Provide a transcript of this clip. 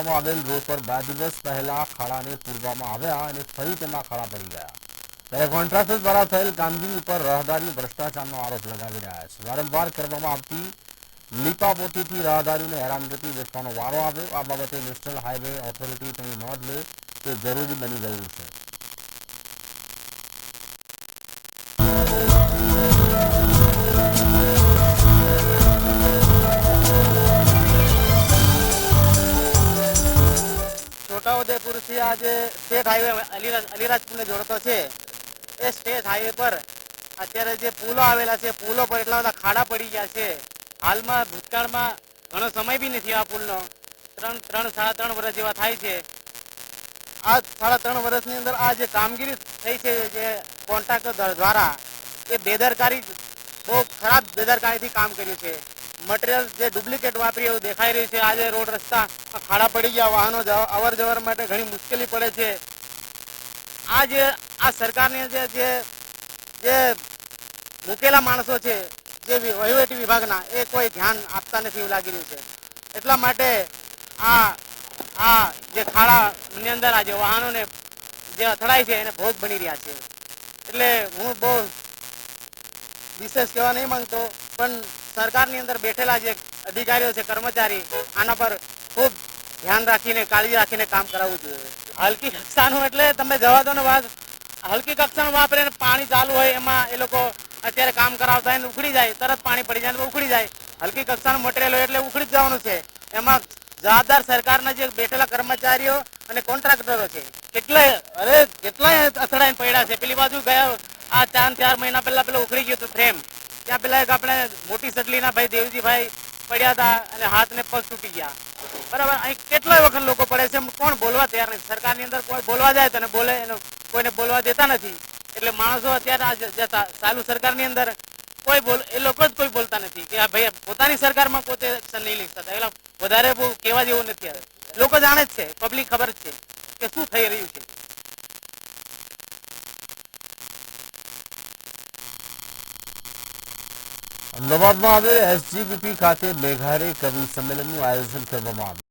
કરવામાં આવેલ રોડ પર 2 દિવસ પહેલા ખાડાને પૂરવામાં આવ્યા અને ફરી તેમાં ખાડા પડી ગયા, ત્યારે કોન્ટ્રાક્ટર દ્વારા થયેલ કામગીરી ઉપર રાહદારીઓ ભ્રષ્ટાચારનો આરોપ લગાવી રહ્યા છે। વારંવાર કરવામાં આવતી લીપાપોતીથી રાહદારીઓને હેરાનગતિ વેઠવાનો વારો આવ્યો। આ બાબતે નેશનલ હાઈવે ઓથોરિટી તેની નોંધ લે તે જરૂરી બની ગયું છે। છોટાઉદેપુર થી आज स्टेट हाईवे अलीराजपुर ने जोड़तो छे। ए स्टेट हाईवे पर અત્યારે જે પુલો આવેલા છે પુલો પર એટલા બધા ખાડા પડી ગયા છે। હાલમાં ભૂતકાળમાં ઘણો સમય બી નથી આ પુલનો, 3.5 વર્ષ જેવા થાય છે। આ 3.5 વર્ષની અંદર આ જે કામગીરી થઈ છે જે કોન્ટ્રાક્ટર દ્વારા એ બેદરકારી બહુ ખરાબ બેદરકારીથી કામ કર્યું છે। મટીરિયલ જે ડુપ્લિકેટ વાપરી એવું દેખાઈ રહ્યું છે। આજે રોડ રસ્તા ખાડા પડી ગયા, વાહનો અવર જવર માટે ઘણી મુશ્કેલી પડે છે। આ સરકારની જે જે મૂકેલા માણસો છે જે વહીવટી વિભાગના એ કોઈ ધ્યાન આપતા નથી એવું લાગી રહ્યું છે। એટલા માટે આ જે ખાડાની અંદર આ જે વાહનોને જે અથડાય છે એને ભોગ બની રહ્યા છે। એટલે હું બહુ વિશેષ કહેવા નહીં માંગતો, પણ સરકારની અંદર બેઠેલા જે અધિકારીઓ છે કર્મચારી આના પર ખૂબ ધ્યાન રાખીને કાળજી રાખીને કામ કરાવવું જોઈએ। હલકી કક્ષાનું એટલે તમે જવા દો ને વાત, હલકી કક્ષાનું વાપરે પાણી ચાલુ હોય એમાં એ લોકો અત્યારે કામ કરાવતા હોય ને ઉખડી જાય, તરત પાણી પડી જાય ને ઉખડી જાય। હલકી કક્ષાનું મટીરિયલ હોય એટલે ઉખડી જ જવાનું છે। એમાં જવાબદાર સરકારના જે બેઠેલા કર્મચારીઓ અને કોન્ટ્રાક્ટરો છે કેટલાય અથડાઈને પડ્યા છે। પેલી બાજુ ગયા આ 4 મહિના પહેલા પેલા ઉખડી ગયું હતું ફ્રેમ, ત્યાં પેલા એક આપણે મોટી સડલીના ભાઈ દેવજીભાઈ પડ્યા હતા અને હાથ ને પગ તૂટી ગયા। બરાબર, અહીં કેટલાય વખત લોકો પડે છે, કોણ બોલવા તૈયાર નથી। સરકારની અંદર કોઈ બોલવા જાય તો બોલે, કોઈને બોલવા દેતા નથી। એટલે માણસો અત્યારે ચાલુ સરકારની અંદર કોઈ એ લોકો જ કોઈ બોલતા નથી કે ભાઈ પોતાની સરકારમાં પોતે એક્શન નહીં લઈ શકતા। એટલે વધારે બહુ કહેવા જેવું નથી। હવે લોકો જાણે જ છે, પબ્લિક ખબર જ છે કે શું થઈ રહ્યું છે। અમદાવાદમાં આવેલ SGBP ખાતે મેઘારે કવિ સંમેલનનું આયોજન કરવામાં આવ્યું।